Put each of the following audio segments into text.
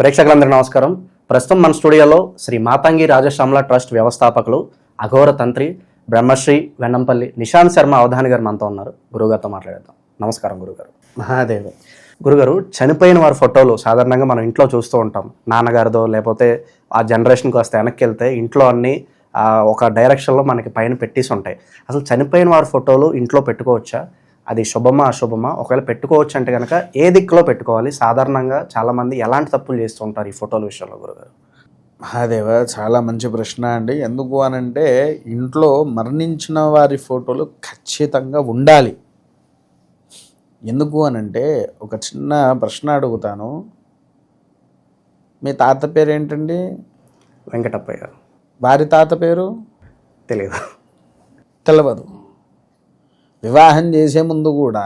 ప్రేక్షకులందరికీ నమస్కారం. ప్రస్తుతం మన స్టూడియోలో శ్రీ మాతంగి రాజశ్యామల ట్రస్ట్ వ్యవస్థాపకులు అఘోర తంత్రి బ్రహ్మశ్రీ వెన్నంపల్లి నిశాంత్ శర్మ అవధాని గారు మనతో ఉన్నారు. గురుగారితో మాట్లాడేద్దాం. నమస్కారం గురుగారు. మహాదేవ్ గురుగారు, చనిపోయిన వారి ఫోటోలు సాధారణంగా మనం ఇంట్లో చూస్తూ ఉంటాం. నాన్నగారిదో లేకపోతే ఆ జనరేషన్కి వస్తే వెనక్కి వెళ్తే ఇంట్లో అన్నీ ఒక డైరెక్షన్లో మనకి పైన పెట్టేసి ఉంటాయి. అసలు చనిపోయిన వారి ఫోటోలు ఇంట్లో పెట్టుకోవచ్చా? అది శుభమా అశుభమా? ఒకవేళ పెట్టుకోవచ్చు అంటే కనుక ఏ దిక్కులో పెట్టుకోవాలి? సాధారణంగా చాలామంది ఎలాంటి తప్పులు చేస్తూ ఉంటారు ఈ ఫోటోల విషయంలో గురుగారు? మహాదేవ, చాలా మంచి ప్రశ్న అండి. ఎందుకు అనంటే ఇంట్లో మరణించిన వారి ఫోటోలు ఖచ్చితంగా ఉండాలి. ఎందుకు అనంటే ఒక చిన్న ప్రశ్న అడుగుతాను. మీ తాత పేరు ఏంటండి? వెంకటప్పయ్య గారు. వారి తాత పేరు తెలియదు. వివాహం చేసే ముందు కూడా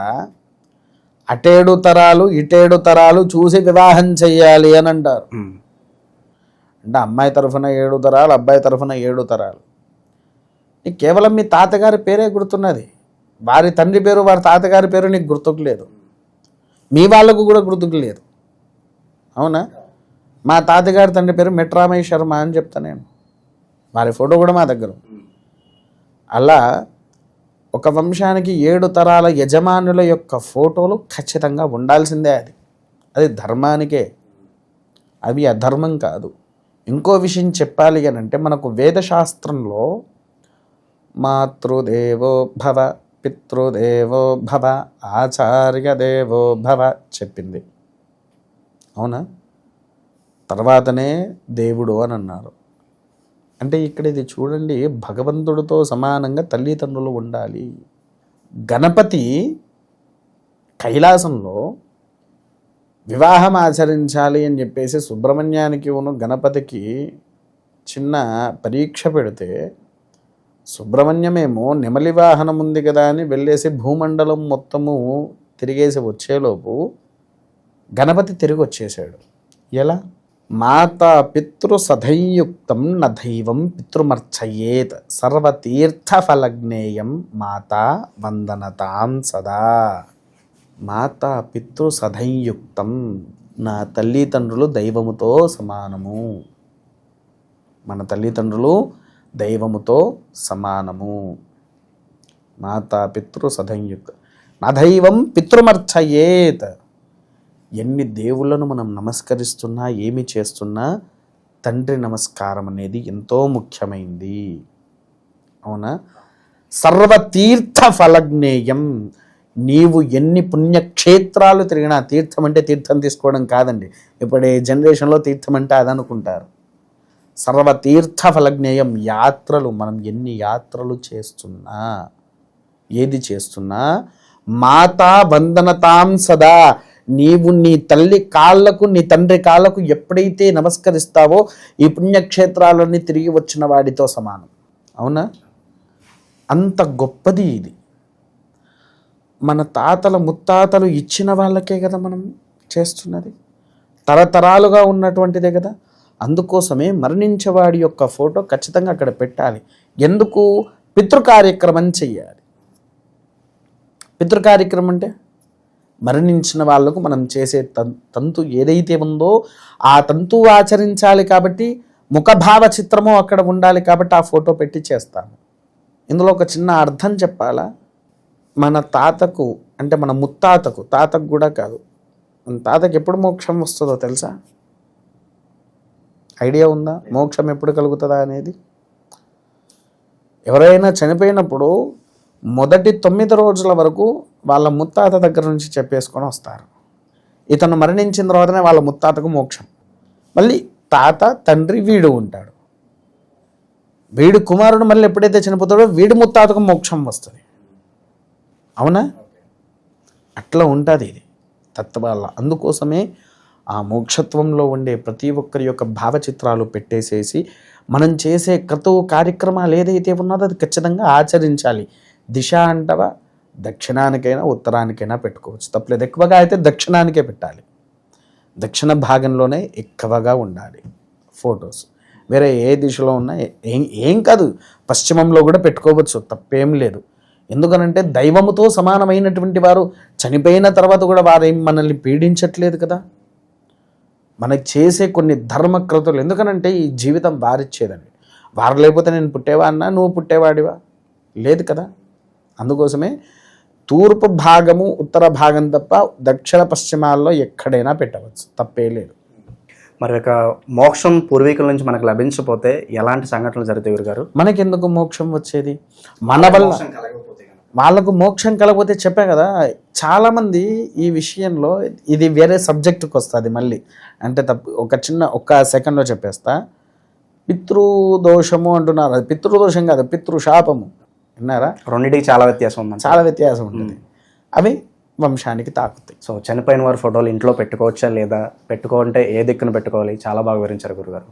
అటేడు తరాలు ఇటేడు తరాలు చూసి వివాహం చెయ్యాలి అని అంటారు. అంటే అమ్మాయి తరఫున 7 తరాలు, అబ్బాయి తరఫున 7 తరాలు. నీకు కేవలం మీ తాతగారి పేరే గుర్తున్నది. వారి తండ్రి పేరు, వారి తాతగారి పేరు నీకు గుర్తుకు లేదు. మీ వాళ్ళకు కూడా గుర్తుకు లేదు. అవునా? మా తాతగారి తండ్రి పేరు మిట్రామయ్య శర్మ అని చెప్తా నేను. వారి ఫోటో కూడా మా దగ్గర. అలా ఒక వంశానికి 7 తరాల యజమానుల యొక్క ఫోటోలు ఖచ్చితంగా ఉండాల్సిందే. అది ధర్మానికే, అవి అధర్మం కాదు. ఇంకో విషయం చెప్పాలి అని అంటే మనకు వేదశాస్త్రంలో మాతృదేవో భవ, పితృదేవో భవ, ఆచార్య దేవో భవ చెప్పింది. అవునా? తర్వాతనే దేవుడు అని అన్నారు. అంటే ఇక్కడ ఇది చూడండి, భగవంతుడితో సమానంగా తల్లిదండ్రులు ఉండాలి. గణపతి కైలాసంలో వివాహం ఆచరించాలి అని చెప్పేసి సుబ్రహ్మణ్యానికి గణపతికి చిన్న పరీక్ష పెడితే సుబ్రహ్మణ్యమేమో నెమలి వాహనం ఉంది కదా అని వెళ్ళేసి భూమండలం మొత్తము తిరిగేసి వచ్చేలోపు గణపతి తిరిగి వచ్చేసాడు. ఎలా? మాతా పితృ సధైయుక్తం న దైవం పితృమర్చయేత్ సర్వతీర్థఫలజ్ఞేయం మాతా వందనతాం సదా. మాతా పితృ సధైయుక్తం, నా తల్లిదండ్రులు దైవముతో సమానము. మన తల్లిదండ్రులు దైవముతో సమానము. మాతా పితృ సధైయుక్తం నా దైవం పితృమర్చయేత్. ఎన్ని దేవుళ్ళను మనం నమస్కరిస్తున్నా, ఏమి చేస్తున్నా తండ్రి నమస్కారం అనేది ఎంతో ముఖ్యమైంది. అవునా? సర్వతీర్థ ఫలజ్ఞేయం. నీవు ఎన్ని పుణ్యక్షేత్రాలు తిరిగినా, తీర్థం అంటే తీర్థం తీసుకోవడం కాదండి. ఇప్పుడు ఈ జనరేషన్లో తీర్థం అంటే అదనుకుంటారు. సర్వతీర్థ ఫలజ్ఞేయం. యాత్రలు, మనం ఎన్ని యాత్రలు చేస్తున్నా, ఏది చేస్తున్నా మాతా వందనతాం సదా. నీవు నీ తల్లి కాళ్ళకు, నీ తండ్రి కాళ్ళకు ఎప్పుడైతే నమస్కరిస్తావో ఈ పుణ్యక్షేత్రాలన్నీ తిరిగి వచ్చిన వాడితో సమానం. అవునా? అంత గొప్పది ఇది. మన తాతల ముత్తాతలు ఇచ్చిన వాళ్ళకే కదా మనం చేస్తున్నది, తరతరాలుగా ఉన్నటువంటిదే కదా. అందుకోసమే మరణించేవాడి యొక్క ఫోటో ఖచ్చితంగా అక్కడ పెట్టాలి. ఎందుకు? పితృకార్యక్రమం చెయ్యాలి. పితృకార్యక్రమం అంటే మరణించిన వాళ్లకు మనం చేసే తంతు ఏదైతే ఉందో ఆ తంతు ఆచరించాలి. కాబట్టి ముఖభావ చిత్రము అక్కడ ఉండాలి. కాబట్టి ఆ ఫోటో పెట్టి చేస్తాము. ఇందులో ఒక చిన్న అర్థం చెప్పాలా? మన తాతకు, అంటే మన ముత్తాతకు, తాతకు కూడా కాదు, మన తాతకు ఎప్పుడు మోక్షం వస్తుందో తెలుసా? ఐడియా ఉందా? మోక్షం ఎప్పుడు కలుగుతుందా అనేది? ఎవరైనా చనిపోయినప్పుడు మొదటి 9 రోజుల వరకు వాళ్ళ ముత్తాత దగ్గర నుంచి చెప్పేసుకొని వస్తారు. ఇతను మరణించిన తర్వాతనే వాళ్ళ ముత్తాతకు మోక్షం. మళ్ళీ తాత, తండ్రి, వీడు ఉంటాడు. వీడు కుమారుడు మళ్ళీ ఎప్పుడైతే చనిపోతాడో వీడి ముత్తాతకు మోక్షం వస్తుంది. అవునా? అట్లా ఉంటుంది ఇది తత్వాల. అందుకోసమే ఆ మోక్షత్వంలో ఉండే ప్రతి ఒక్కరి యొక్క భావచిత్రాలు పెట్టేసేసి మనం చేసే క్రతువు కార్యక్రమాలు ఏదైతే ఉన్నదో అది ఖచ్చితంగా ఆచరించాలి. దిశ అంటవా దక్షిణానికైనా ఉత్తరానికైనా పెట్టుకోవచ్చు, తప్పలేదు. ఎక్కువగా అయితే దక్షిణానికే పెట్టాలి. దక్షిణ భాగంలోనే ఎక్కువగా ఉండాలి ఫొటోస్. వేరే ఏ దిశలో ఉన్నా ఏం కాదు, పశ్చిమంలో కూడా పెట్టుకోవచ్చు, తప్పేం లేదు. ఎందుకనంటే దైవముతో సమానమైనటువంటి వారు చనిపోయిన తర్వాత కూడా వారేం మనల్ని పీడించట్లేదు కదా. మనకి చేసే కొన్ని ధర్మక్రతులు, ఎందుకనంటే ఈ జీవితం వారిచ్చేదండి. వారు లేకపోతే నేను పుట్టేవాడినా, నువ్వు పుట్టేవాడివా? లేదు కదా. అందుకోసమే తూర్పు భాగము ఉత్తర భాగం తప్ప దక్షిణ పశ్చిమాల్లో ఎక్కడైనా పెట్టవచ్చు, తప్పే లేదు. మరి ఒక మోక్షం పూర్వీకుల నుంచి మనకు లభించకపోతే ఎలాంటి సంఘటనలు జరుగుతాయి గురుగారు? మనకెందుకు మోక్షం వచ్చేది? మన వల్ల వాళ్ళకు మోక్షం కలగపోతే చెప్పే కదా. చాలామంది ఈ విషయంలో, ఇది వేరే సబ్జెక్టుకి వస్తుంది మళ్ళీ, అంటే ఒక్క సెకండ్లో చెప్పేస్తా. పితృదోషము అంటున్నారు, అది పితృదోషం కాదు, పితృశాపము. విన్నారా? రెండింటికి చాలా వ్యత్యాసం ఉంది. చాలా వ్యత్యాసం ఉంటుంది. అవి వంశానికి తాకుతాయి. సో చనిపోయిన వారి ఫోటోలు ఇంట్లో పెట్టుకోవచ్చా లేదా, పెట్టుకోవాలంటే ఏ దిక్కున పెట్టుకోవాలి? చాలా బాగా వివరించారు గురుగారు.